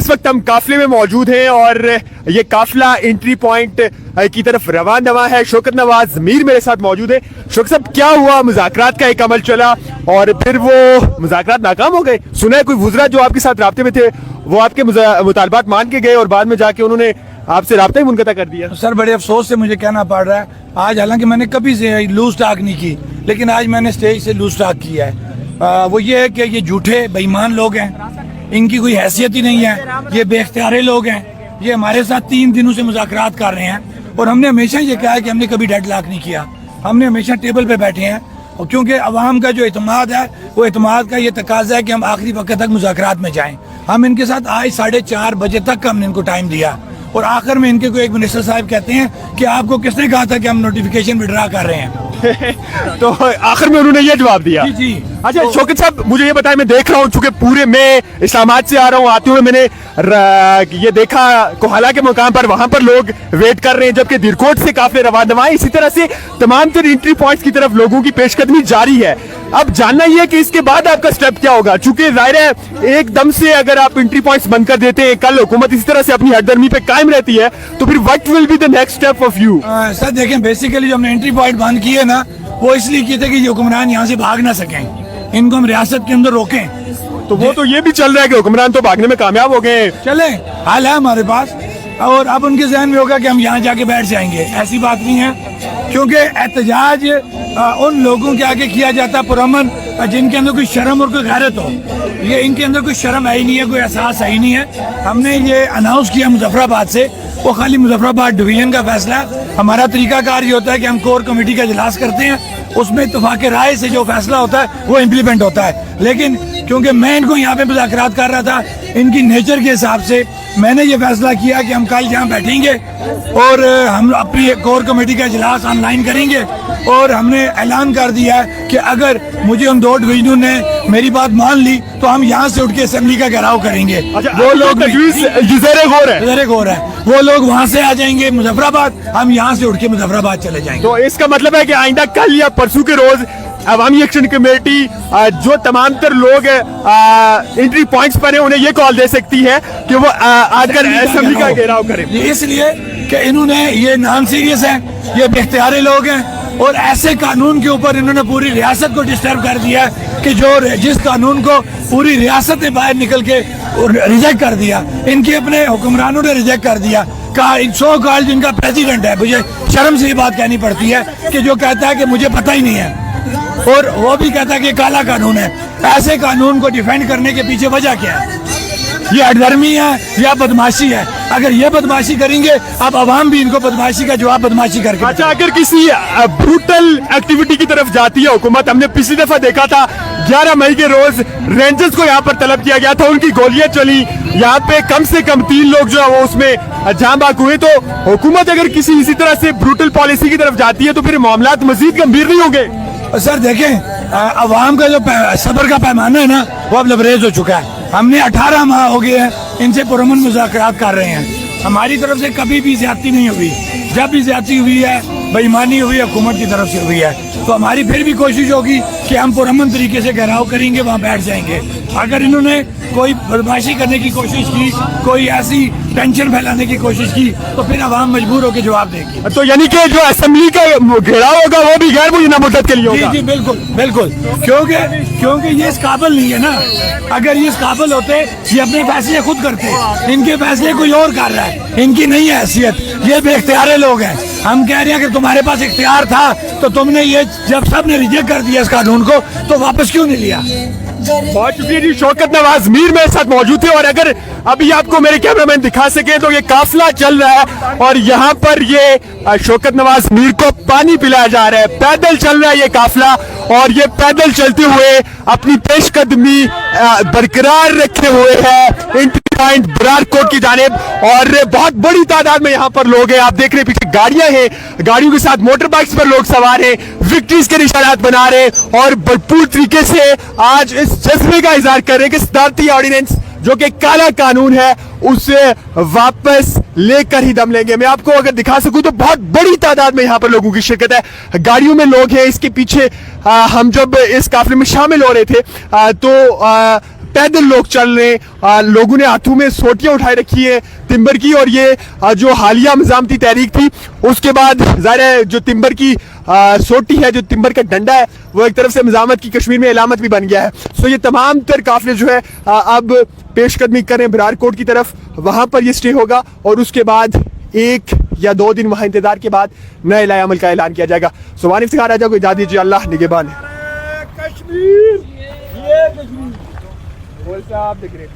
इस वक्त हम काफिले में मौजूद हैं और ये काफिला एंट्री पॉइंट की तरफ रवाना है। शौकत नवाज मीर मेरे साथ मौजूद है। शौकत साहब, क्या हुआ? मुज़ाकरात का एक अमल चला और फिर वो मुज़ाकरात नाकाम हो गए। सुना है कोई वुज़रा जो आपके साथ राब्ते में थे वो आपके मुतालबात मान के गए और बाद में जाके उन्होंने आपसे राब्ता ही मुनक़ता कर दिया। सर, बड़े अफसोस से मुझे कहना पड़ रहा है आज, हालांकि मैंने कभी से लूज टॉक नहीं की, लेकिन आज मैंने स्टेज से लूज टॉक किया है। वो ये है कि ये झूठे बेईमान लोग हैं, इनकी कोई हैसियत ही नहीं है, ये बेख्तियारे लोग हैं। ये हमारे साथ 3 दिनों से मुज़ाकरात कर रहे हैं और हमने हमेशा ये कहा है कि हमने कभी डेडलॉक नहीं किया, हमने हमेशा टेबल पे बैठे हैं। और क्योंकि अवाम का जो एतमाद है वो एतमाद का ये तकाजा है कि हम आखिरी वक्त तक मुज़ाकरात में जाएं। हम इनके साथ आज 4:30 बजे तक हमने इनको टाइम दिया और आखिर में इनके को एक मिनिस्टर साहब कहते हैं कि आपको किसने कहा था कि हम नोटिफिकेशन विड्रा कर रहे हैं। तो आखिर में उन्होंने ये जवाब दिया। जी। अच्छा शौकत साहब, मुझे ये बताएं, मैं देख रहा हूँ चूंकि पूरे मैं इस्लामाबाद से आ रहा हूँ, आते हुए मैंने ये देखा कोहला के मुकाम पर वहां पर लोग वेट कर रहे हैं, जबकि दिरकोट से काफिले रवाना है। इसी तरह से तमाम तर एंट्री पॉइंट्स की तरफ लोगों की पेशकदमी जारी है। अब जानना ये है कि इसके बाद आपका स्टेप क्या होगा, चूंकि जाहिर है एकदम से अगर आप एंट्री पॉइंट्स बंद कर देते हैं, कल हुकूमत इसी तरह से अपनी हरदर्मी पे कायम रहती है, तो फिर what will be the next step of you? Sir देखें, बेसिकली जो हमने एंट्री पॉइंट बंद किए ना, वो इसलिए किए थे कि ये हुक्मरान यहाँ से भाग ना सकें, इनको हम रियासत के अंदर रोकें। तो वो तो ये भी चल रहा है कि हुक्मरान तो भागने में कामयाब हो गए। चले हाल है हमारे पास, और अब उनके जहन में होगा कि हम यहाँ जाके बैठ जाएंगे। ऐसी बात नहीं है, क्योंकि एहतजाज उन लोगों के आगे किया जाता पुरअमन जिनके अंदर कोई शर्म और कोई गैरत हो। ये इनके अंदर कोई शर्म है ही नहीं है, कोई एहसास है ही नहीं है। हमने ये अनाउंस किया मुजफ्फराबाद से, वो खाली मुजफ्फराबाद डिवीजन का फैसला है। हमारा तरीकाकार ये होता है कि हम कोर कमेटी का इजलास करते हैं, उसमें इत्तेफाक राय से जो फैसला होता है वो इम्प्लीमेंट होता है। लेकिन क्योंकि मैं इनको यहाँ पे मुज़ाकरात कर रहा था, इनकी नेचर के हिसाब से मैंने ये फैसला किया कि हम कल यहाँ बैठेंगे और हम अपनी कोर कमेटी का इजलास ऑनलाइन करेंगे। और हमने ऐलान कर दिया है कि अगर मुझे उन 2 डिवीजनों ने मेरी बात मान ली तो हम यहाँ से उठ के असेंबली का घेराव करेंगे। अच्छा, वो लोग ज़रे गौर है, वो लोग वहाँ से आ जाएंगे मुजफ्फराबाद, हम यहाँ से उठ के मुजफ्फराबाद चले जाएंगे। तो इसका मतलब है कि आइंदा कल या परसों के रोज अवामी एक्शन कमेटी जो तमाम तर लोग एंट्री पॉइंट्स पर हैं उन्हें ये कॉल दे सकती है कि वो आकर असेंबली का घेराव करें। इसलिए कि इन्होंने ये नॉन सीरियस हैं, ये बेख्तियारे लोग हैं और ऐसे कानून के ऊपर इन्होंने पूरी रियासत को डिस्टर्ब कर दिया है कि जिस कानून को पूरी रियासत ने बाहर निकल के रिजेक्ट कर दिया, इनके अपने हुक्मरानों ने रिजेक्ट कर दिया। सो कॉल्ड जिनका प्रेसिडेंट है, मुझे शर्म से ये बात कहनी पड़ती है कि जो कहता है कि मुझे पता ही नहीं है, और वो भी कहता है कि काला कानून है। ऐसे कानून को डिफेंड करने के पीछे वजह क्या है? ये अधर्मी है या बदमाशी है? अगर ये बदमाशी करेंगे, अब अवाम भी इनको बदमाशी का जवाब बदमाशी करके। अच्छा, अगर किसी ब्रूटल एक्टिविटी की तरफ जाती है हुकूमत, हमने पिछली दफा देखा था 11 मई के रोज रेंजर्स को यहाँ पर तलब किया गया था, उनकी गोलियां चली, यहाँ पे कम से कम 3 लोग जो है वो उसमें जान बाक हुए। तो हुकूमत अगर किसी इसी तरह से ब्रूटल पॉलिसी की तरफ जाती है तो फिर मामलात मजीद गंभीर नहीं होंगे? सर देखें, अवाम का जो सब्र का पैमाना है ना, वो अब लबरेज हो चुका है। हमने 18 माह हो गए हैं इनसे पुरअमन मुज़ाकरात कर रहे हैं, हमारी तरफ से कभी भी ज्यादती नहीं हुई। जब भी ज्यादती हुई है, बेईमानी हुई है, हुकूमत की तरफ से हुई है, तो हमारी फिर भी कोशिश होगी कि हम पुरअमन तरीके से घेराव करेंगे, वहाँ बैठ जाएंगे। अगर इन्होंने कोई बदमाशी करने की कोशिश की, कोई ऐसी टेंशन फैलाने की कोशिश की, तो फिर अवाम मजबूर होकर जवाब देगी। तो यानी कि जो असेंबली का घेराव होगा वो भी गैर मुमकिन मुद्दत के लिए होगा? जी बिल्कुल बिल्कुल, क्योंकि ये इस काबिल नहीं है ना। अगर ये इस काबिल होते, ये अपने फैसले खुद करते, इनके फैसले कोई और कर रहा है, इनकी नहीं है हैसियत, ये बेख्तियारे लोग हैं। हम कह रहे हैं कि तुम्हारे पास इख्तियार था तो तुमने ये, जब सबने रिजेक्ट कर दिया इस कानून को, तो वापस क्यों नहीं लिया? बहुत शुक्रिया जी। शौकत नवाज मीर मेरे साथ मौजूद थे और अगर अभी आपको मेरे कैमरामैन दिखा सके तो ये काफिला चल रहा है और यहाँ पर ये शौकत नवाज मीर को पानी पिलाया जा रहा है। पैदल चल रहा है ये काफिला और ये पैदल चलते हुए अपनी पेशकदमी बरकरार रखे हुए है एंट्री पॉइंट बरारकोट की जानिब, और बहुत बड़ी तादाद में यहाँ पर लोग हैं। आप देख रहे हैं पीछे गाड़ियां हैं, गाड़ियों के साथ मोटर बाइक्स पर लोग सवार हैं, विक्ट्रीज के निशानात बना रहे और भरपूर तरीके से आज इस जज्बे का इजहार कर रहे हैं कि सदारती ऑर्डिनेंस जो कि काला कानून है उसे वापस लेकर ही दम लेंगे। मैं आपको अगर दिखा सकूं तो बहुत बड़ी तादाद में यहाँ पर लोगों की शिरकत है, गाड़ियों में लोग हैं। इसके पीछे हम जब इस काफिले में शामिल हो रहे थे तो पैदल लोग चल रहे हैं, लोगों ने हाथों में सोटियां उठाए रखी है तिम्बर की, और ये जो हालिया मज़ामती तहरीक थी उसके बाद ज़ाहिर है जो तिम्बर की सोटी है, जो तिम्बर का डंडा है, वो एक तरफ से मज़ामत की कश्मीर में इलामत भी बन गया है। सो ये तमाम तर काफिले जो है अब पेशकदमी कर रहे हैं बरारकोट की तरफ, वहां पर ये स्टे होगा और उसके बाद 1 या 2 दिन वहां इंतजार के बाद नए इलाही अमल का ऐलान किया जाएगा। सो वानिफ इफ्तिखार राजा को इजाज़त दीजिए, अल्लाह निगहबान है। कश्मीर, ये कश्मीर साहब दिख रहे